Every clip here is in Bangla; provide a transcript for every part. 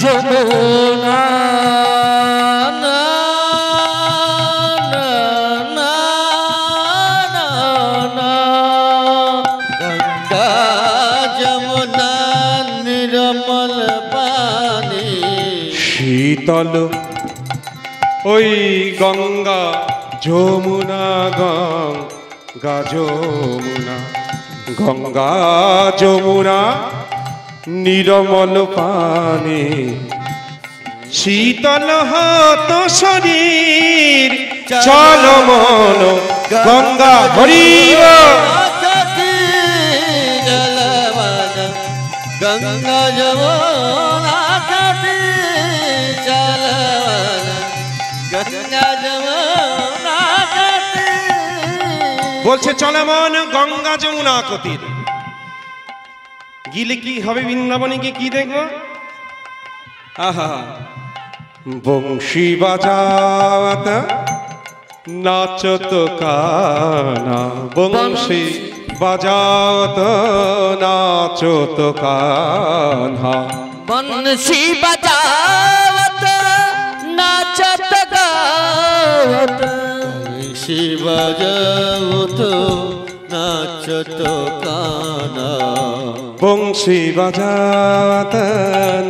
যমুনা গঙ্গা যমুনা নির্মল পানি শীতল ওই গঙ্গা যমুনা গঙ্গা যমুনা গঙ্গা যমুনা নির্মল পানি শীতল হত শরীর চল মন গঙ্গা হরিব গঙ্গা যমুনা গঙ্গা যমুনা বলছে চল মন গঙ্গা যমুনা কতির গিলে কি হবে বৃন্দাবনে গিয়ে কি দেখবো আহা বংশী বাজাত নাচত কানা বংশী বাজাত নাচত কানা বংশী বাজাত নাচত গাওত বংশী বাজাত নাচত কানা বংশী বাজাত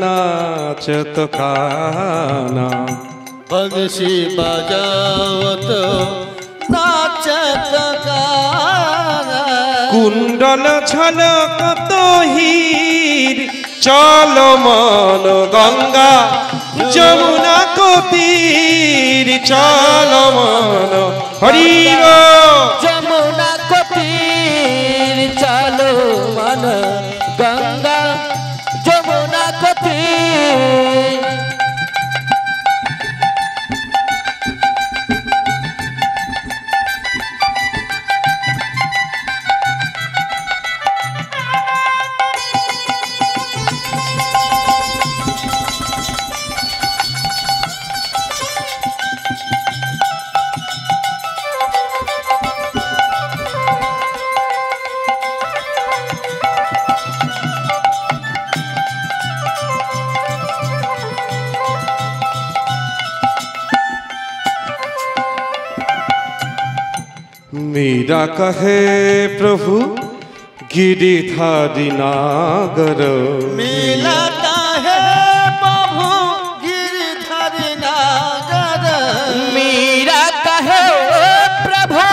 নাচত কানা বংশী বাজাত নাচত কানা কুণ্ডল ঝলকত হীর চল মন গঙ্গা যমুনা কতির চল মন হরিব যমুনা কতির চলো মন গঙ্গা যমুনা কতির मीरा कहे प्रभु गिरिधारी नागर मिलता है प्रभु गिरधर नागर मीरा कहे प्रभु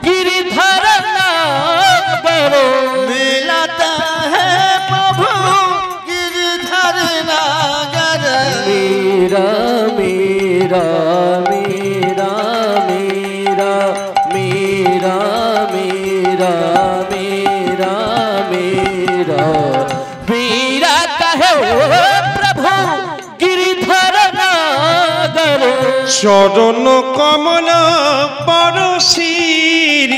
गिरधर नागर मिलता है प्रभु गिरधर नागर मीरा मीरा मीरा मीरा मीरा मीरा मीरा मीरा मीरा कहे प्रभु गिरिधर नागर चरण कमल परशीर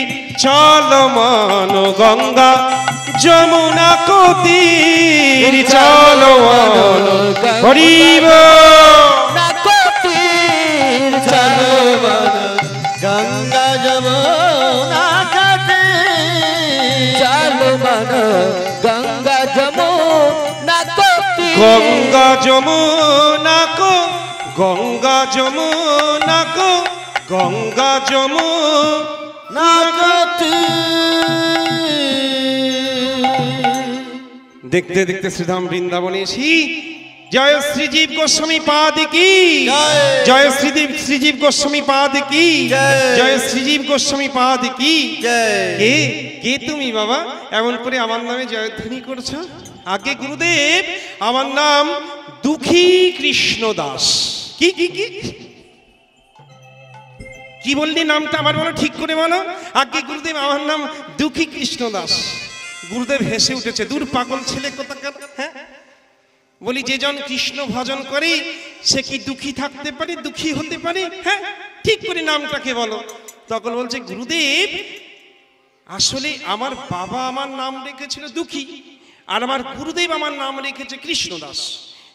चल मन गंगा যমুনা কতির চলো হরিব না কতির চলো গঙ্গা যমুনা কতির চলো মন গঙ্গা যমুনা কতির গঙ্গা যমুনা কো গঙ্গা যমুনা কো গঙ্গা যমুনা কতির। দেখতে দেখতে শ্রীধাম বৃন্দাবনে এসি জয় শ্রীজীব গোস্বামী পাদ কি জয় শ্রীজীব গোস্বামী পাদ কি জয় শ্রীজীব গোস্বামী পাদ কি কে কে তুমি বাবা এমন করে আমার নামে জয়ধ্বনি করছো? আগে গুরুদেব আমার নাম দুঃখী কৃষ্ণ দাস। কি কি কি কি বললি নামটা আমার বলো ঠিক করে বলো। আগে গুরুদেব আমার নাম দুঃখী কৃষ্ণ দাস। গুরুদেব হেসে উঠেছে, দূর পাগল ছেলে কোথাকার। হ্যাঁ বলি যে জন কৃষ্ণ ভজন করে সে কি দুঃখী থাকতে পারে, দুঃখী হতে পারে? হ্যাঁ ঠিক করে নামটাকে বলো। তখন বলছে গুরুদেব আসলে আমার বাবা আমার নাম রেখেছিল দুঃখী আর আমার গুরুদেব আমার নাম রেখেছে কৃষ্ণ দাস।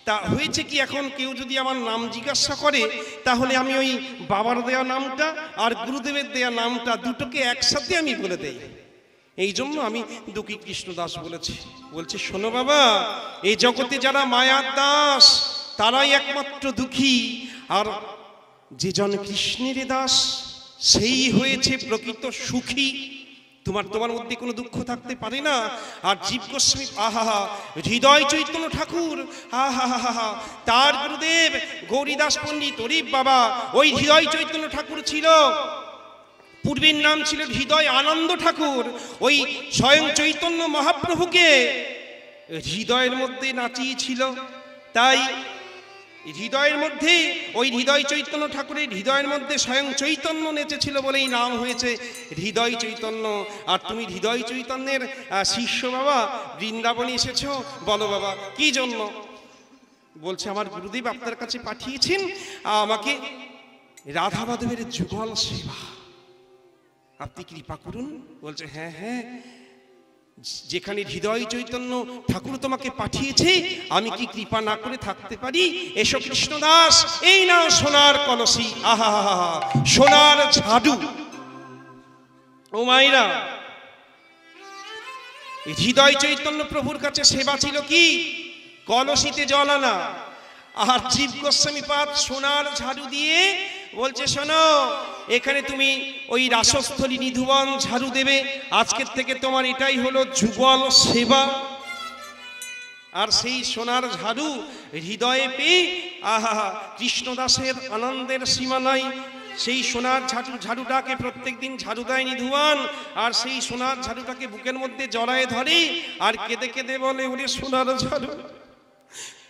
তা হয়েছে কি এখন কেউ যদি আমার নাম জিজ্ঞাসা করে তাহলে আমি ওই বাবার দেওয়া নামটা আর গুরুদেবের দেওয়া নামটা দুটোকে একসাথে আমি বলে দেই, এই জন্য আমি দুঃখী কৃষ্ণ দাস বলেছি। বলছে শোনো বাবা, এই জগতে যারা মায়ার দাস তারাই একমাত্র দুঃখী। আর যে জন কৃষ্ণের দাস সেই হয়েছে প্রকৃত সুখী। তোমার মধ্যে কোনো দুঃখ থাকতে পারে না। আর জীব গোস্বামী আহা হৃদয় চৈতন্য ঠাকুর আহা তার গুরুদেব গৌরীদাস পণ্ডিত হরিব বাবা, ওই হৃদয় চৈতন্য ঠাকুর ছিল, পূর্বের নাম ছিল হৃদয় আনন্দ ঠাকুর। ওই স্বয়ং চৈতন্য মহাপ্রভুকে হৃদয়ের মধ্যে নাচিয়েছিল। তাই হৃদয়ের মধ্যে ওই হৃদয় চৈতন্য ঠাকুরের হৃদয়ের মধ্যে স্বয়ং চৈতন্য নেচেছিল বলেই নাম হয়েছে হৃদয় চৈতন্য। আর তুমি হৃদয় চৈতন্যের শিষ্য বাবা, বৃন্দাবনে এসেছো, বলো বাবা কি জন্য? বলছে আমার গুরুদেব আপনার কাছে পাঠিয়েছেন আমাকে রাধা মাধবের যুগল সেবা, আপনি কৃপা করুন। বলছে হ্যাঁ হ্যাঁ, যেখানে হৃদয় চৈতন্য ঠাকুর তোমাকে পাঠিয়েছে আমি কি কৃপা না করে থাকতে পারি? এসো কৃষ্ণদাস, এই নাও সোনার কলসি, আহা সোনার ঝাড়ু। ও মাইরা, হৃদয় চৈতন্য প্রভুর কাছে সেবা ছিল কি? কলসিতে জল আনা। আর জীব গোস্বামী পাদ সোনার ঝাড়ু দিয়ে বলছে শোনো, এখানে তুমি ওই রাসস্থলী নিধুবন ঝাড়ু দেবে, আজকের থেকে তোমার এটাই হলো যুগল সেবা। আর সেই সোনার ঝাড়ু হৃদয়ে পেয়ে আহা কৃষ্ণদাসের আনন্দের সীমা নাই। সেই সোনার ঝাড়ুটাকে প্রত্যেক দিন ঝাড়ু দেয় নিধুয়ান, আর সেই সোনার ঝাড়ুটাকে বুকের মধ্যে জড়ায় ধরে আর কেঁদে কেঁদে বলে, ওরে সোনার ঝাড়ু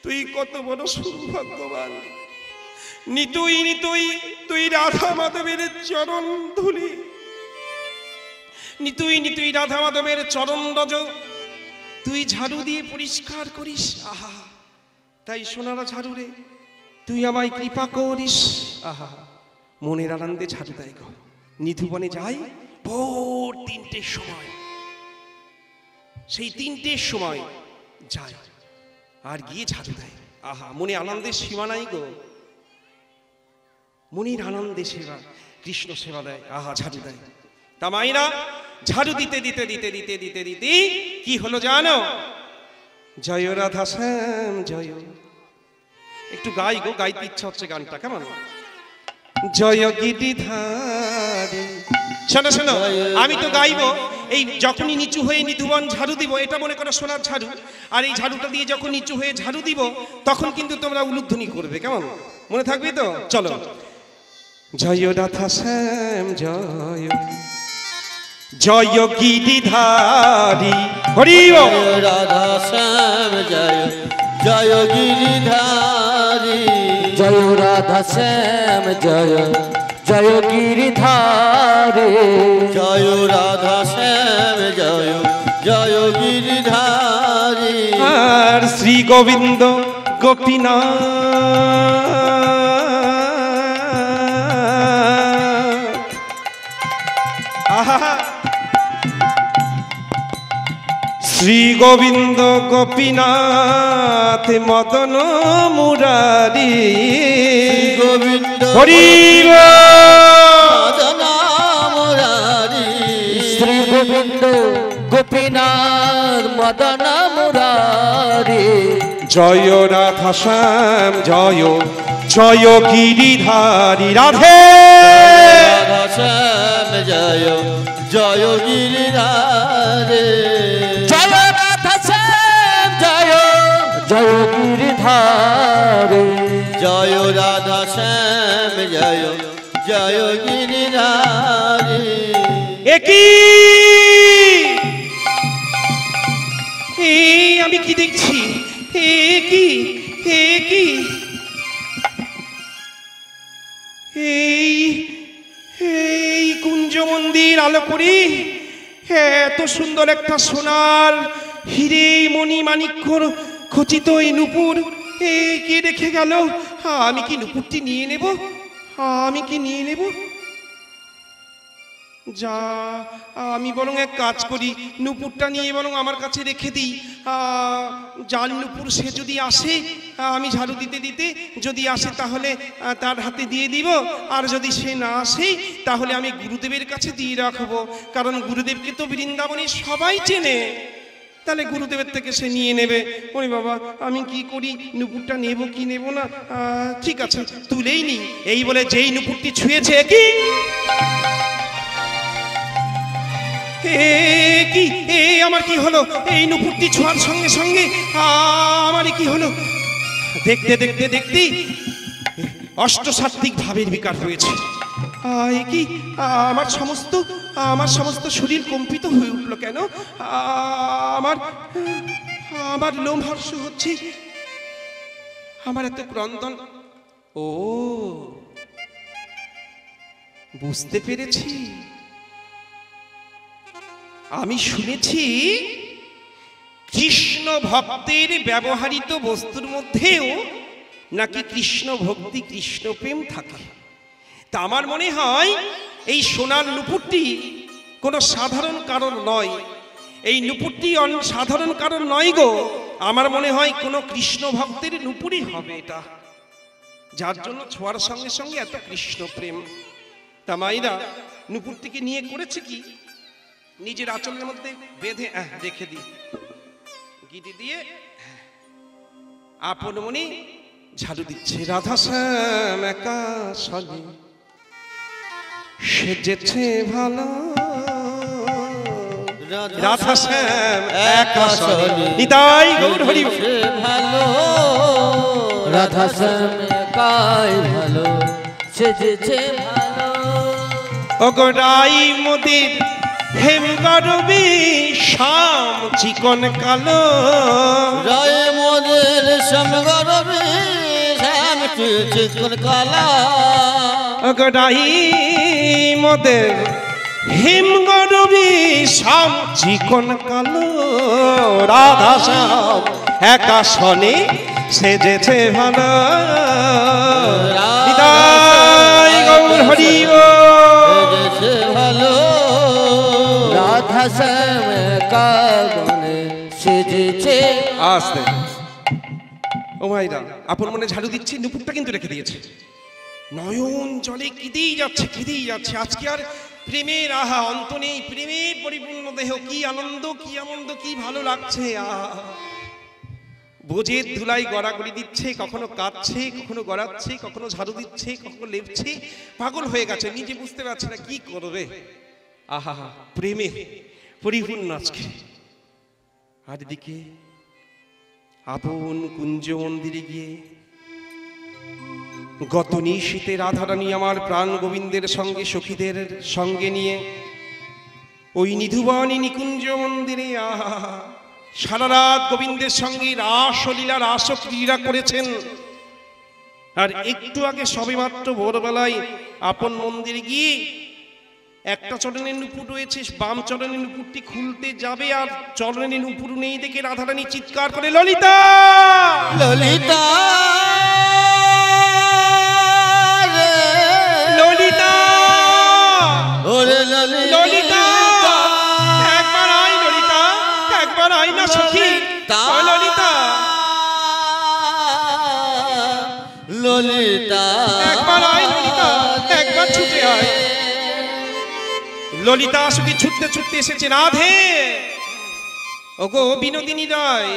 তুই কত বড় সৌভাগ্যবান, নিতুই নিতুই তুই রাধা মাধবের চরণ ধুলি, নিতুই নিতুই রাধা মাধবের চরণ রজ তুই ঝাড়ু দিয়ে পরিষ্কার করিস। আহা, তাই সোনার ঝাড়ু রে তুই আমায় কৃপা করিস। আহা, মনের আনন্দে ঝাড়ু দেয় গো। নিধুবনে যাই ভোর 3টের সময়, সেই 3টের সময় যায় আর গিয়ে ঝাড়ু দেয়। আহা, মনে আনন্দের সীমা নাই গো, মনির আনন্দে সেবা, কৃষ্ণ সেবা দেয়, আহা ঝাড়ু দেয়। তা মাইরা ঝাড়ু দিতে দিতে দিতে দিতে দিতে দিতে কি হলো জানো? জয় রাধা শ্যাম জয়, একটু গাই গো, গাইতে ইচ্ছা হচ্ছে গানটা, কেমন? জয় গিরিধারী। শোনো শোনো, আমি তো গাইবো, এই যখনই নিচু হয়ে নিধুবন ঝাড়ু দিব, এটা মনে করো সোনার ঝাড়ু, আর এই ঝাড়ুটা দিয়ে যখন নিচু হয়ে ঝাড়ু দিব তখন কিন্তু তোমরা উলুধ্বনি করবে, কেমন? মনে থাকবে তো? চলো। জয় রাধা শ্যাম জয়, জয় গিরিধারী, হরি বল। রাধা শ্যাম জয়, জয় গিরিধারী, জয় রাধা শ্যাম জয়, জয় গিরিধারী, জয় রাধা শ্যাম জয়, জয় গিরিধারী। আর শ্রী গোবিন্দ গোপীনাথ, শ্রী গোবিন্দ গোপীনাথ মদন মুরারি, গোবিন্দ হরি মদন মুরারি, শ্রী গোবিন্দ গোপীনাথ মদন মুরারি। জয় রাধা শ্যাম জয়, জয় গিরিধারী। রাধে রাধা শ্যাম জয়, জয় গিরিধারী, জয় রাধা শ্যাম জয়, জয় গিরিধারী, জয় রাধা শ্যাম জয়, জয় গিরিধারী। একই আমি কি দেখছি? একই একই এই কুঞ্জ মন্দির আলো করি, এত সুন্দর একটা সোনার হিরে মণি মাণিক্যর খচিত এই নূপুর কে রেখে গেল? আমি কি নূপুরটি নিয়ে নেব? আমি কি নিয়ে নেব? যা, আমি বরং এক কাজ করি, নূপুরটা নিয়ে বরং আমার কাছে রেখে দিই। জাল নূপুর সে যদি আসে, আমি ঝাড়ু দিতে দিতে যদি আসে তাহলে তার হাতে দিয়ে দিব, আর যদি সে না আসে তাহলে আমি গুরুদেবের কাছে দিয়ে রাখবো, কারণ গুরুদেবকে তো বৃন্দাবনে সবাই চেনে। তাহলে গুরুদেবের থেকে সে নিয়ে নেবে। ওরে বাবা, আমি কি করি, নুপুরটা নেব কি নেব না? ঠিক আছে, তুলেই নি। এই বলে যেই নুপুরটি ছুঁয়েছে, কি আমার কি হলো? এই নুপুরটি ছোঁয়ার সঙ্গে সঙ্গে আমারই কি হলো? দেখতে দেখতে দেখতেই অষ্টসাত্ত্বিক ভাবের বিকার হয়েছে। কি আমার সমস্ত শরীর কম্পিত হয়ে উঠলো কেন? আমার লোমহর্ষ হচ্ছে, আমার এত ক্রন্দন। ও, বুঝতে পেরেছি। আমি শুনেছি কৃষ্ণ ভক্তের ব্যবহৃত বস্তুর মধ্যেও নাকি কৃষ্ণ ভক্তি, কৃষ্ণ প্রেম থাকে। তা আমার মনে হয় এই সোনার নুপুরটি কোনো সাধারণ কারণ নয়। এই নুপুরটি সাধারণ কারণ নয় গো। আমার মনে হয় কোনো কৃষ্ণ ভক্তের নুপুরই হবে এটা, যার জন্য ছোঁয়ার সঙ্গে সঙ্গে এত কৃষ্ণ প্রেম। তা মাইরা নুপুরটিকে নিয়ে করেছে কি, নিজের আঁচলের মধ্যে বেঁধে রেখে দিই, গিটি দিয়ে আপন মনে ঝাড়ু দিচ্ছে। রাধা শ্যাম একা সনে সেজেছে ভালো, রাধা শ্যাম একা সনে নিতাই গৌর হরি ভালো, রাধা শ্যাম একাই ভালো সেজেছে ভালো। ওগরাই মোদের হেম গরবি শ্যাম চিকন কালো, রায় মোদের শ্যাম গরবি শ্যাম চিকন কালা। ওগরাই মোদের হেম গরবি শ্যাম চিকন কালো, রাধা শ্যাম একা সনে সেজেছে ভালো। নিতাই গৌর হরি সেজেছে ভালো, রাধা শ্যাম একা বনে সেজেছে। আস্তে ও ভাইরা, আপন মনে ঝাড়ু দিচ্ছে, নুপুরটা কিন্তু রেখে দিয়েছে। নয়ন জলে কেঁদেই যাচ্ছে, কেঁদেই যাচ্ছে। আজকে আর প্রেমের অন্ত নেই। প্রেমের পরিপূর্ণ দেহ, কি আনন্দ, কি আনন্দ, কি ভালো লাগছে। বোঝের ধুলাই গড়াগড়ি দিচ্ছে, কখনো কাঁদছে, কখনো গড়াচ্ছে, কখনো ঝাড়ু দিচ্ছে, কখনো লেপছে। পাগল হয়ে গেছে, নিজে বুঝতে পারছে না কি করবে। আহা, প্রেমে পরিপূর্ণ আজকে। আর এদিকে আপন কুঞ্জ মন্দিরে গিয়ে গত নিশীতে রাধারানী আমার প্রাণ গোবিন্দের সঙ্গে সখীদের সঙ্গে নিয়ে ওই নিধুবনী নিকুঞ্জ মন্দিরে সারা রাত গোবিন্দের সঙ্গে রাসলীলা রাসক্রীড়া করেছেন। আর একটু আগে সবে মাত্র ভোরবেলায় আপন মন্দিরে গিয়ে একটা চরণের নুপুর রয়েছে, বাম চরণের নুপুরটি খুলতে যাবে আর চরণের নুপুর নেই দেখে রাধারানী চিৎকার করে, ললিতা ললিতা ললিতা ওরে ললিতা, একবার আয় ললিতা, একবার আয় না সখী ললিতা, ললিতা একবার আয় ললিতা, একবার ছুটে আয়। ললিতা শুধু ছুটতে ছুটতে এসেছে। রাধে, ওগো বিনোদিনী রায়,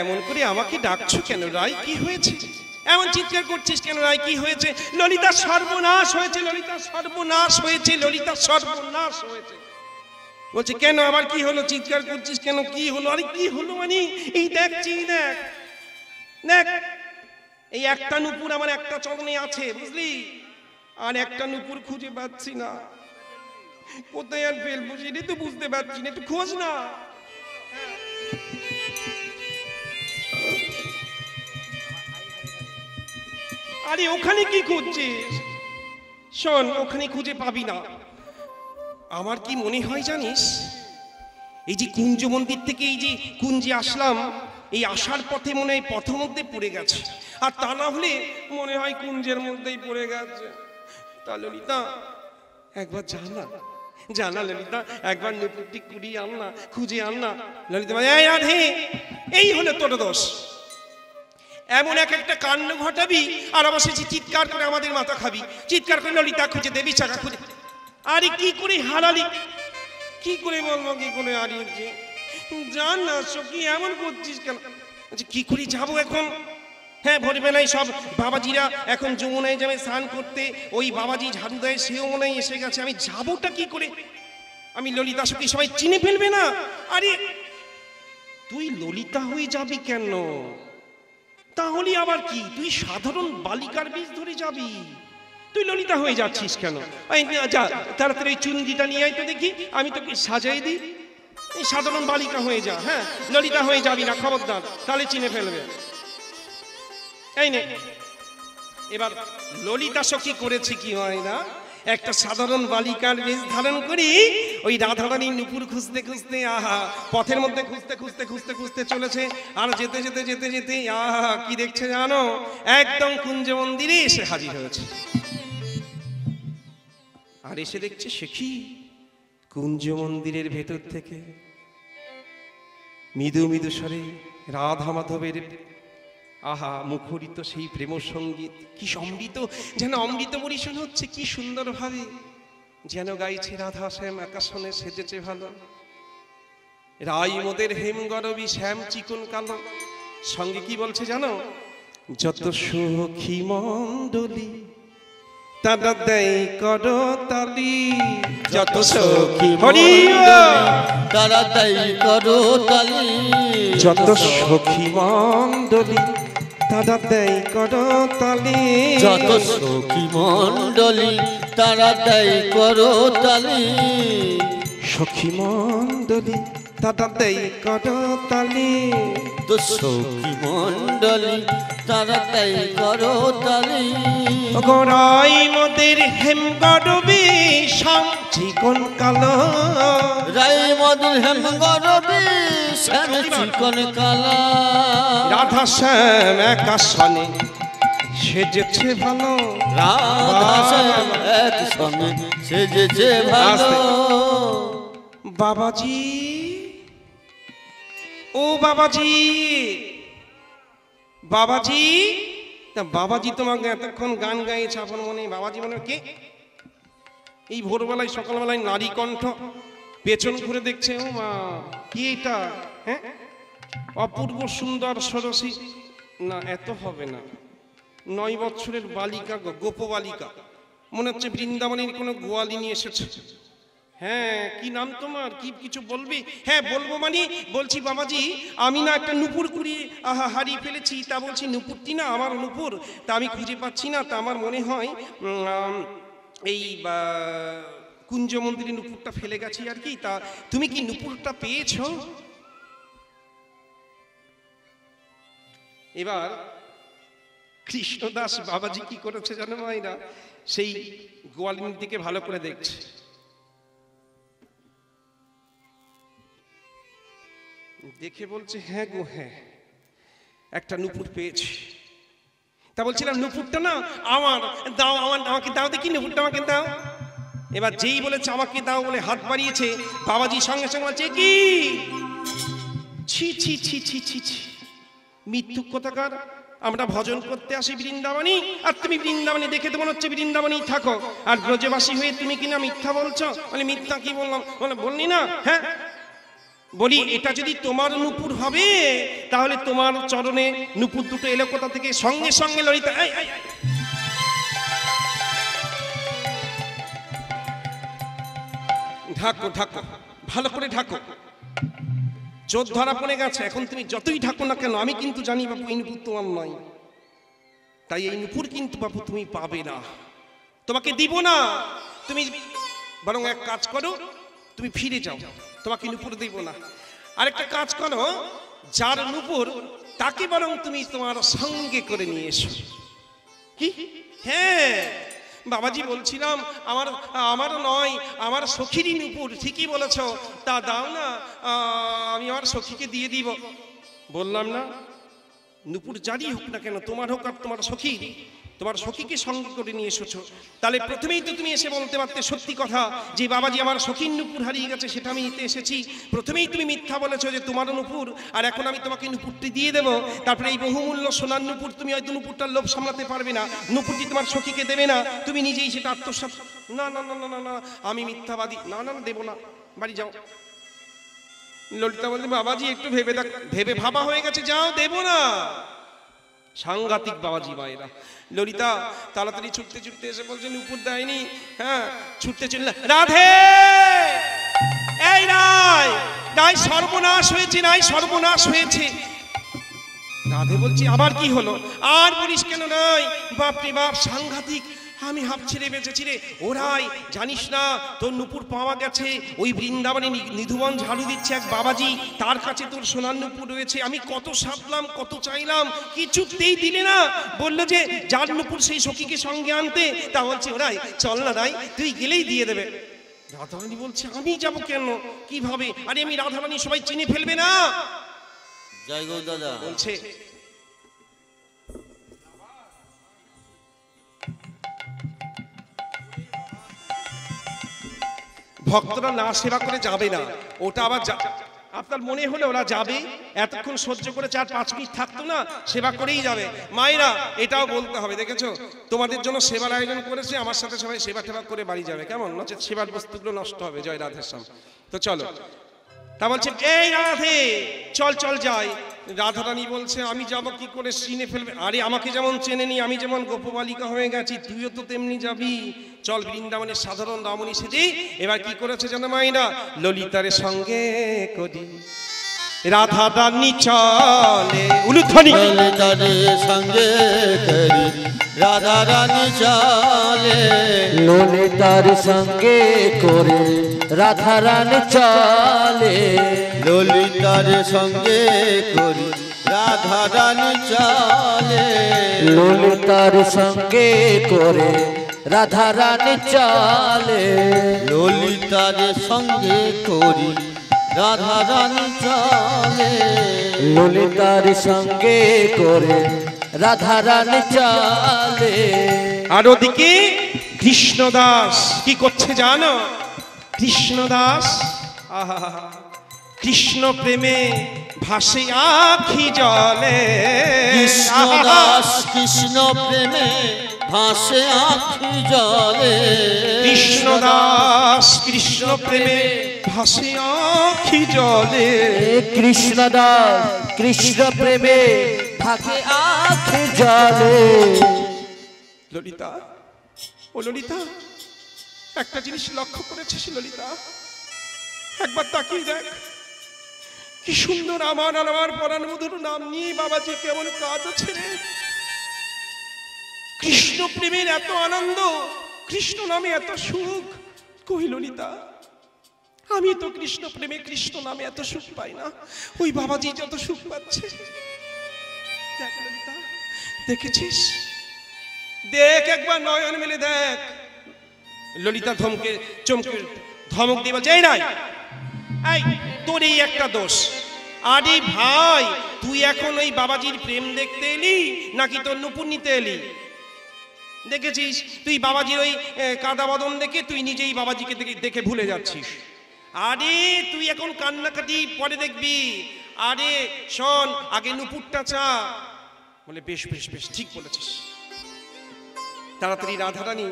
এমন করে আমাকে ডাকছো কেন রায়? কি হয়েছে? এমন চিৎকার করছিস কেন রায়? কি হয়েছে? ললিতা সর্বনাশ হয়েছে, ললিতা সর্বনাশ হয়েছে, ললিতা সর্বনাশ হয়েছে। বলছে কেন, আবার কি হলো? চিৎকার করছিস কেন? কি হলো? আরে কি হলো মানে এই দেখছি, দেখ দেখ, এই একটা নুপুর আমার একটা চরণে আছে, বুঝলি? আর একটা নুপুর খুঁজে পাচ্ছি না, কোথায় আর ফেলবো সেটাই তো বুঝতে পারছি না, একটু খোঁজ না। আরে ওখানে কি খুঁজছিস? শোন, ওখানে খুঁজে পাবি না। আমার কি মনে হয় জানিস, এই যে কুঞ্জ মন্দির থেকে এই যে কুঞ্জে আসলাম, এই আসার পথে মনে হয় পথের মধ্যে পড়ে গেছে, আর তা না হলে মনে হয় কুঞ্জের মধ্যেই পড়ে গেছে। তা ললিতা একবার জানা, জানা ললিতা, একবার নুপুরটি কুড়িয়ে আন না, খুঁজে আন না। ললিতা এই রাধে, এই হলো তোর দোষ। এমন এক একটা কাণ্ড ঘটাবি আর আবার সে চিৎকার করে আমাদের মাথা খাবি। চিৎকার করে ললিতা খুঁজে দেবী চাকা খুঁজে। আরে কি করে হারালি, কি করে বলবো, কি করে হারিয়েছে? জান না সখী এমন করছিস কেন? আচ্ছা কি করে যাবো এখন? হ্যাঁ ভোরবেলায় সব বাবাজিরা এখন যমুনায় যাবে স্নান করতে, ওই বাবাজি ঝাড়ু দেয় সেও মনে হয় এসে গেছে, আমি যাবোটা কি করে? আমি ললিতা সখী সবাই চিনে ফেলবে না? আরে তুই ললিতা হয়ে যাবি কেন? তাহলে আবার কি তুই সাধারণ বালিকার বেশ ধরে যাবি? তুই ললিতা হয়ে যাচ্ছিস কেন? যা তাড়াতাড়ি চুনরিটা নিয়ে আয় তো দেখি, আমি তোকে সাজাই দিই। এই সাধারণ বালিকা হয়ে যা, হ্যাঁ ললিতা হয়ে যাবি না, খবরদার, তাহলে চিনে ফেলবে। এই নে, এবার ললিতা সখী করেছে কি হয় না, একটা সাধারণ বালিকার বেশ ধারণ করি ওই রাধারানী নুপুর খুঁজতে খুঁজতে আহা পথের মধ্যে খুঁজতে খুঁজতে খুঁজতে খুঁজতে চলেছে। আর যেতে যেতে যেতে যেতে আহা কি দেখছে জানো, একদম কুঞ্জ মন্দিরে এসে হাজির হয়েছে। আর এসে দেখছে সে কি, কুঞ্জ মন্দিরের ভেতর থেকে মৃদু মৃদু স্বরে রাধা মাধবের আহা মুখরিত সেই প্রেম সঙ্গীত, কি সমৃত, যেন অমৃত পরিশন হচ্ছে, কি সুন্দর ভাবে যেন গাইছে রাধা শ্যাম আকাশনে সেজেছে ভালো, রাই মোদের হেম গরবী শ্যাম চিকন কালো। সঙ্গে কি বলছে জানো, যত সখী মণ্ডলী তারা দেয় করতালি, যত সখী তারা তাই করো তালি, যত সখী মণ্ডলী তারা দেয় করতালি, যত সখী মণ্ডলী তারা তাই করো তালি, সখী মণ্ডলী তারা দেয় করতালি, তো সখী মণ্ডলী তারা তাই করো তালি। গোড়াই মোদের হেম গরবী শ্যাম চিকন কালো, রাই মধুর হেম গরবী শ্যাম চিকন কালা, রাধা শ্যাম আকাশনে সেজেছে ভালো, রাধা শ্যাম এক সঙ্গে সেজেছে ভালো। বাবাজি ও বাবাজি, বাবাজি, তা বাবাজি তোমাকে এতক্ষণ গান গাইছে আপন মনে, বাবাজি মনে কে? এই ভোরবেলায় সকালবেলায় নারী কণ্ঠ, পেছন ঘুরে দেখছে, ও মা কি এটা, হ্যাঁ অপূর্ব সুন্দর সরসী, না এত হবে না, 9 বছরের বালিকা, গোপ বালিকা, মনে হচ্ছে বৃন্দাবনের কোনো গোয়ালি নিয়ে এসেছে। হ্যাঁ কি নাম তোমার, কি কিছু বলবি? হ্যাঁ বলবো মানে বলছি বাবাজি আমি না একটা নুপুর কুড়িয়ে হারিয়ে ফেলেছি, তা বলছি নুপুরটি না আমার নুপুর, তা আমি খুঁজে পাচ্ছি না, তা আমার মনে হয় এই কুঞ্জ মন্দিরে নুপুরটা ফেলে গেছি আর কি, তা তুমি কি নুপুরটা পেয়েছো? এবার কৃষ্ণদাস বাবাজি কি করেছে জানো মাইরা, সেই গোয়ালিনীর দিকে ভালো করে দেখছে, দেখে বলছে হ্যাঁ গো হ্যাঁ একটা নুপুর পেয়েছি। তা বলছিলাম নুপুরটা না আমার দাও, আমাকে দাও দেখি নুপুরটা আমাকে দাও। এবার যেই বলেছে আমাকে দাও বলে হাত বাড়িয়েছে, বাবাজি সঙ্গে সঙ্গে বলছে কি ছি ছি ছি ছি ছি ছি, মৃত্যু কোথাকার, আমরা ভজন করতে আসি বৃন্দাবনী, আর তুমি বৃন্দাবনী দেখে তো মনে হচ্ছে বৃন্দাবনী থাকো, আর ব্রজবাসী হয়ে তুমি কিনা মিথ্যা বলছো। বলে মিথ্যা কি বললাম? বলে বললি না, হ্যাঁ বলি এটা যদি তোমার নুপুর হবে তাহলে তোমার চরণে নুপুর দুটো এলো কোথা থেকে? সঙ্গে সঙ্গে ললিতা ঢাকো ঢাকো ভালো করে ঢাকো, চোখ ধরা পড়ে গেছে, এখন তুমি যতই ঢাকো না কেন আমি কিন্তু জানি বাপু এই নুপুর তোমার নয়, তাই এই নুপুর কিন্তু বাপু তুমি পাবে না, তোমাকে দিব না, তুমি বরং এক কাজ করো, তুমি ফিরে যাও, তোমাকে নুপুর দিব না। আরেকটা কাজ করো, যার নুপুর তাকে বরং তুমি তোমার সঙ্গে করে নিয়ে এসো। কি? হ্যাঁ বাবাজি বলছিলাম আমার নয়, আমার সখীরই নুপুর। ঠিকই বলেছ, তা দাও না, আমি আমার সখীকে দিয়ে দিব। বললাম না নুপুর জারি হোক না কেন, তোমার হোক আর তোমার সখী, তোমার সখীকে সঙ্গে করে নিয়ে এসেছো, তাহলে প্রথমেই তো তুমি এসে বলতে পারতে সত্যি কথা যে বাবাজি আমার সখীর নুপুর হারিয়ে গেছে, সেটা আমি নিতে এসেছি। প্রথমেই তুমি মিথ্যা বলেছো যে তোমার নুপুর, আর এখন আমি তোমাকে নুপুরটি দিয়ে দেবো, তারপরে এই বহুমূল্য সোনার নুপুর তুমি হয়তো নুপুরটার লোভ সামলাতে পারবে না, নুপুরটি তোমার সখীকে দেবে না, তুমি নিজেই সেটা আত্মসাৎ। না না না না না না, আমি মিথ্যাবাদী, না না না দেবো না, বাড়ি যাও। ললিতা বলছে বাবাজি একটু ভেবে ভাবা হয়ে গেছে, যাও দেব না। সাংঘাতিক বাবাজি মায়েরা। ললিতা তাড়াতাড়ি ছুটতে ছুটতে এসে বলছে নুপুর দেয়নি। হ্যাঁ, ছুটতে চলল, রাধে এই নাই নাই, সর্বনাশ হয়েছে, নাই সর্বনাশ হয়েছে। রাধে বলছি আবার কি হলো? আর বলিস কেন নাই, বাপরে বাপ সাংঘাতিক, আমি হাফ ছেড়ে বেঁচেছি রে। ওরাই জানিস না তোর নুপুর পাওয়া গেছে, ওই বৃন্দাবনে নিধুবন ঝাড়ু দিচ্ছে এক বাবাজি, তার কাছে তোর সোনার নুপুর রয়েছে। আমি কত সাধলাম, কত চাইলাম, কিছুতেই দিলে না। বললো যে যার নুপুর সেই সখীকে সঙ্গে আনতে। তা বলছে ওরাই চল না রাই, তুই গেলেই দিয়ে দেবে। রাধারানী বলছে আমি যাব কেন, কিভাবে? আরে আমি রাধারানী, সবাই চিনে ফেলবে না। জয় গো দাদা। বলছে ভক্তরা না সেবা করে যাবে না, ওটা আবার আপনার মনে হলে ওরা যাবে, এতক্ষণ সহ্য করে 4-5 মিনিট থাকতো না, সেবা করেই যাবে। মায়েরা এটাও বলতে হবে, দেখেছো তোমাদের জন্য সেবার আয়োজন করেছে, আমার সাথে সবাই সেবা টেবা করে বাড়ি যাবে, কেমন? নচেত সেবার বস্তুগুলো নষ্ট হবে। জয় রাধেশ্যাম। তো চলো, তা বলছে এই রাধে চল চল যাই। রাধারানী বলছে আমি যাব কি করে, চিনে ফেলবে। আরে আমাকে যেমন চেনেনি, আমি যেমন গোপবালিকা হয়ে গেছি, তুইও তো তেমনি যাবি। চল বৃন্দাবনের সাধারণ রমণী সেজে। এবার কি করেছে জানো মাইনা, ললিতার সঙ্গে করি রাধারানী চলে উলুধ্বনি, ললিতার সঙ্গে করি রাধারানী চলে, ললিতার সঙ্গে করে রাধারানী চলে, ললিতার সঙ্গে করি রাধারানী চলে, ললিতার সঙ্গে করে রাধারানী চলে, ললিতার সঙ্গে করি রাধারানী চলে, ললিতার সঙ্গে করে রাধারানী চলে। আর ওদিকে কৃষ্ণদাস কি করছে জানো? কৃষ্ণদাস আহা কৃষ্ণ প্রেমে ভাসে আখি জলে, কৃষ্ণদাস কৃষ্ণ প্রেমে ভাসে আখি জলে, কৃষ্ণদাস কৃষ্ণ প্রেমে ভাসে আখি জলে, কৃষ্ণদাস কৃষ্ণ প্রেমে থাকে আখি জলে। ললিতা ও ললিতা, একটা জিনিস লক্ষ্য করেছিস ললিতা? একবার তাকিয়ে দেখ, কি সুন্দর আমার আর আমার পরাণ মধুর নাম নিয়ে বাবাজি কেমন কাঁদছে রে। কৃষ্ণ প্রেমের এত আনন্দ, কৃষ্ণ নামে এত সুখ। কই ললিতা, আমি তো কৃষ্ণ প্রেমে কৃষ্ণ নামে এত সুখ পাই না, ওই বাবাজি যত সুখ পাচ্ছে। দেখ ললিতা, দেখেছিস? দেখ একবার নয়ন মেলে দেখ। ললিতা চমকে ধমক দিয়ে বলছে এই নাই, এই তোর এই একটা দোষ। আরে ভাই, তুই এখন ওই বাবাজির প্রেম দেখতে এলি নাকি তোর নুপুর নিতে এলি? দেখেছিস তুই বাবাজির ওই কাদা বদন দেখে তুই নিজেই বাবাজিকে দেখে ভুলে যাচ্ছিস। আরে তুই এখন কান্নাকাটি পরে দেখবি। আরে শোন, আগে নুপুরটা চা। বলে বেশ বেশ বেশ, ঠিক বলেছিস। তাড়াতাড়ি রাধারানী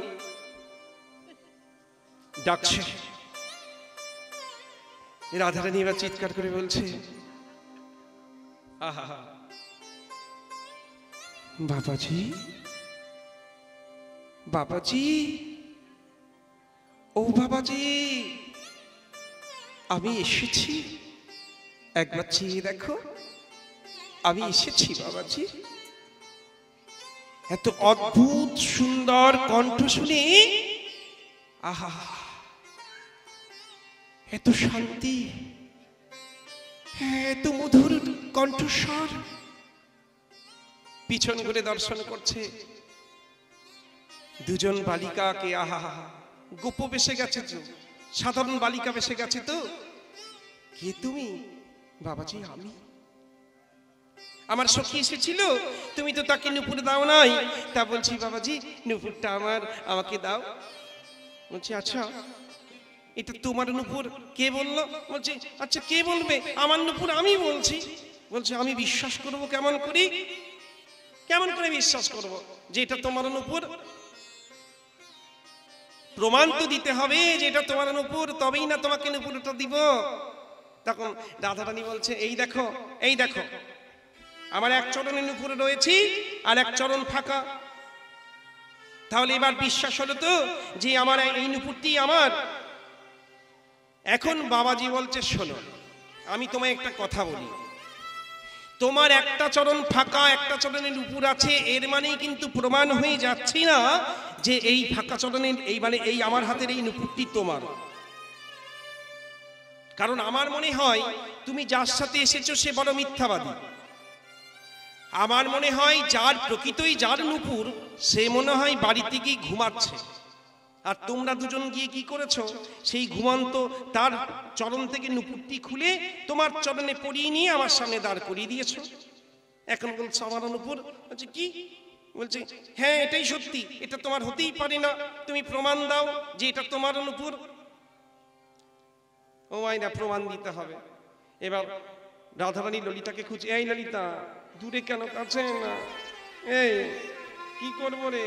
ডাকছে। রাধারানী এবার চিৎকার করে বলছে আহা বাবাজি, বাবাজি, ও বাবাজি, আমি এসেছি, একবার চেয়ে দেখো, আমি এসেছি বাবাজি। এত অদ্ভুত সুন্দর কণ্ঠ শুনে আহা, এত শান্তি, এত মধুর কণ্ঠস্বর। পিছন ঘুরে দর্শন করছে দুজন বালিকাকে। আহা, গোপ বেসে গেছে তো, সাধারণ বালিকা বেসে গেছে তো। কে তুমি? বাবাজি আমি। আমার সখী এসেছিল, তুমি তো তাকে নুপুর দাও নাই। তা বলছি বাবাজি নুপুরটা আমাকে দাও। বলছি আচ্ছা এটা তোমার নুপুর, কে বললো? বলছে আচ্ছা কে বলবে, আমার নুপুর আমি বলছি। বলছে আমি বিশ্বাস করব কেমন করে? কেমন করে বিশ্বাস করব যে এটা তোমার নুপুর? প্রমাণ তো দিতে হবে যে এটা তোমার নুপুর, তবেই না তোমাকে নুপুরটা দিব। তখন রাধারানী বলছে এই দেখো, এই দেখো, আমার এক চরণের উপরে রয়েছি আর এক চরণ ফাঁকা। তাহলে এবার বিশ্বাস হলো তো যে আমার এই নুপুরটি আমার। এখন বাবাজি বলছে শোনো, আমি তোমায় একটা কথা বলি, তোমার একটা চরণ ফাঁকা একটা চরণের উপর আছে, এর মানেই কিন্তু প্রমাণ হয়ে যাচ্ছে না যে এই ফাঁকা চরণের এই মানে এই আমার হাতের এই নুপুরটি তোমার। কারণ আমার মনে হয় তুমি যার সাথে এসেছো সে বড় মিথ্যাবাদী। আমার মনে হয় যার প্রকৃতই যার নুপুর সে মনে হয় বাড়িতে গিয়ে ঘুমাচ্ছে, আর তোমরা দুজন গিয়ে কি করেছো, সেই ঘুমন্ত তার চরণ থেকে নুপুরটি খুলে তোমার চরণে পরিয়ে নিয়ে আমার সামনে দাঁড় করিয়ে দিয়েছো। এখন বলছো আমার নুপুর। বলছে কি? বলছে হ্যাঁ এটাই সত্যি, এটা তোমার হতেই পারে না, তুমি প্রমাণ দাও যে এটা তোমার নুপুর। ও মাইনা প্রমাণ দিতে হবে। এবার রাধারানী ললিতাকে খুঁজে, এই ললিতা দূরে কেন, কাছে না, এই কি করবো রে,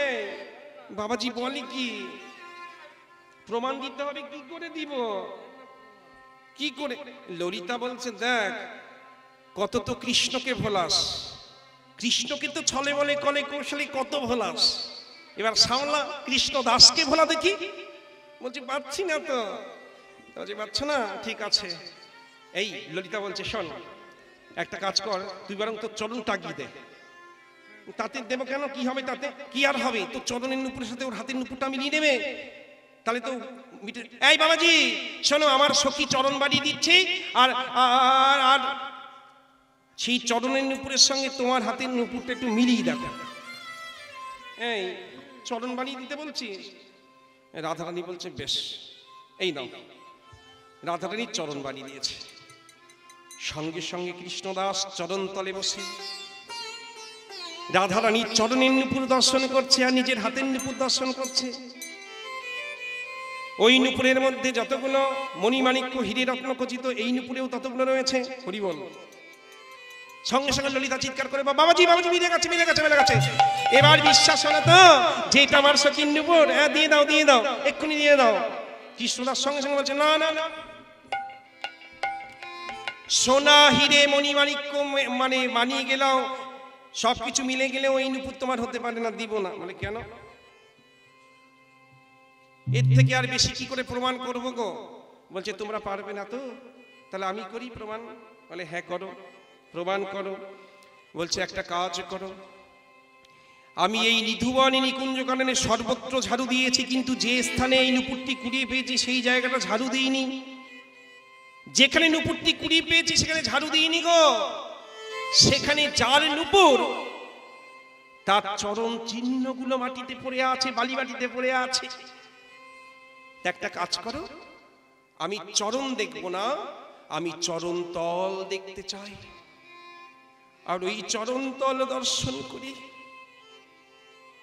এই বাবাজি বলি কি প্রমাণ দিতে হবে, কি করে দিব, কি করে? ললিতা বলছে দেখ কত তো কৃষ্ণকে ভোলাস, কৃষ্ণকে তো ছলে বলে কলে কৌশলে কত ভোলাস, এবার সামলা কৃষ্ণ দাসকে ভোলা দেখি। বলছি পাচ্ছি না তো। বলছি পাচ্ছ না, ঠিক আছে। এই ললিতা বলছে শোন একটা কাজ কর, তুই বরং তোর চরণ টাগিয়ে দে। তাতে দেবো কেন, কি হবে তাতে, কি আর হবে, তোর চরণের নুপুরের সাথে ওর হাতের নুপুরটা মিলিয়ে দেবে, তাহলে তো মিটে। এই বাবাজি শোনো, আমার সখী চরণ বাড়িয়ে দিচ্ছে, আর আর আর সেই চরণের নুপুরের সঙ্গে তোমার হাতের নুপুরটা একটু মিলিয়ে দেখো। এই চরণ বাড়িয়ে দিতে বলছি। রাধারানী বলছে বেশ, এই নাও। রাধারানীর চরণ বাড়িয়ে দিয়েছে। সঙ্গে সঙ্গে কৃষ্ণদাস চরণ তলে বসে রাধারানীর চরণের নুপুর দর্শন করছে আর নিজের হাতের নুপুর দর্শন করছে। ওই নুপুরের মধ্যে যতগুলো মণিমাণিক্য হীরে রত্ন খচিত, এই নুপুরেও ততগুলো রয়েছে। হরি বল। সঙ্গে সঙ্গে ললিতা চিৎকার করে বাবাজি বাবাজি মিলে গেছে, মিলে গেছে, মিলে গেছে। এবার বিশ্বাস হলো তো যে এটা আমার সখীর নুপুর, দিয়ে দাও, দিয়ে দাও, এক্ষুনি দিয়ে দাও। কৃষ্ণদাস সঙ্গে সঙ্গে বলছে না না না, সোনা হিরে মণিমাণিক্য মানে মানিয়ে গেলাও, সবকিছু মিলে গেলে ওই নুপুর তোমার হতে পারে না, দিব না। বলে কেন? এর থেকে আর বেশি কি করে প্রমাণ করবো গো? বলছে তোমরা পারবে না তো, তাহলে আমি করি প্রমাণ। বলে হ্যাঁ করো, প্রমাণ করো। বলছে একটা কাজ করো, আমি এই নিধুবনে নিকুঞ্জ কাননে সর্বত্র ঝাড়ু দিয়েছি, কিন্তু যে স্থানে এই নুপুরটি কুড়িয়ে পেয়েছি সেই জায়গাটা ঝাড়ু দিইনি। যেখানে নুপুরটি কুড়িয়ে পেয়েছি সেখানে ঝাড়ু দিইনি গো। সেখানে যার নুপুর তার চরণ চিহ্নগুলো মাটিতে পড়ে আছে, বালি মাটিতে পড়ে আছে। একটা কাজ করো, আমি চরণ দেখব না, আমি চরণ তল দেখতে চাই, আর ওই চরণ তল দর্শন করি।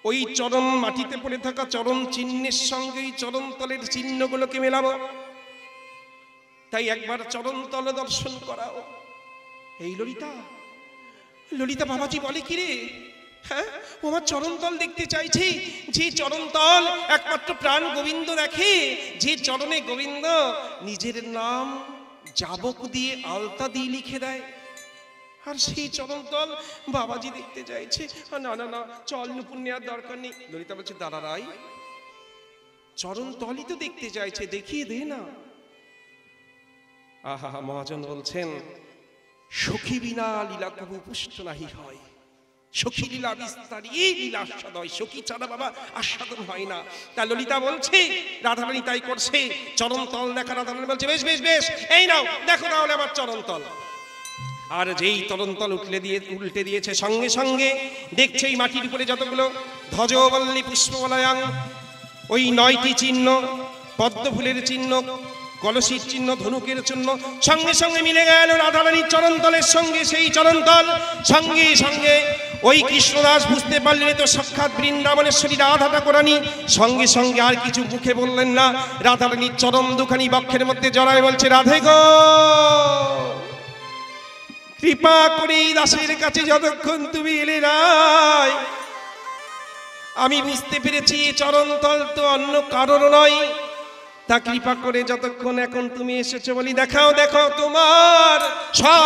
ওই চরণ মাটিতে পড়ে থাকা চরণ চিহ্নের সঙ্গে ওই চরণ তলের চিহ্নগুলোকে মেলাবো। তাই একবার চরণ তল দর্শন করাও। এই ললিতা, ললিতা বাবাজি বলে কি রে, হ্যাঁ ও আমার চরণতল দেখতে চাইছি। যে চরণতল একমাত্র প্রাণ গোবিন্দ দেখে, যে চরণে গোবিন্দ নিজের নাম যাবক দিয়ে আলতা দিয়ে লিখে দেয়, আর সেই চরণতল বাবাজি দেখতে চাইছে। না না না, চল নুপুর নেওয়ার দরকার নেই। ললিতা বলছে দাঁড়াই, চরণতলই তো দেখতে চাইছে, দেখিয়ে দে না। আহা, মহাজন বলছেন সখী বিনা লীলা কবু পুষ্ট নাহি হয়, সখী লীলা বিস্তারী লীলা আস্বাদয়, সখী ছাড়া বাবা আস্বাদন হয় না। তা ললিতা বলছে, রাধারানী তাই করছে, চরণ তল দেখা। রাধারানী বলছে বেশ বেশ বেশ, এই নাও দেখো তাহলে আমার চরণ তল। আর যেই চরণ তল উল্টে দিয়েছে, সঙ্গে সঙ্গে দেখছে এই মাটির উপরে যতগুলো ধ্বজবল্লী পুষ্পবলয়াং, ওই 9টি চিহ্ন, পদ্ম ফুলের চিহ্ন, কলসির চিহ্ন, ধনুকের চিহ্ন সঙ্গে সঙ্গে মিলে গেল রাধারানীর চরণতলের সঙ্গে। সেই চরণতল সঙ্গে সঙ্গে ওই কৃষ্ণদাস বুঝতে পারলেন তো সাক্ষাৎ বৃন্দাবনেশ্বরী রাধা ঠাকুরানী। সঙ্গে সঙ্গে আর কিছু মুখে বললেন না, রাধারানীর চরণ দুখানি বক্ষের মধ্যে জড়ায় বলছে রাধে গো, কৃপা করে এই দাসের কাছে যতক্ষণ তুমি এলে নাই, আমি বুঝতে পেরেছি চরণতল তো অন্য কারোর নয়, তা কৃপা করে যতক্ষণ এখন তুমি এসেছো বলি দেখাও দেখো তোমার সব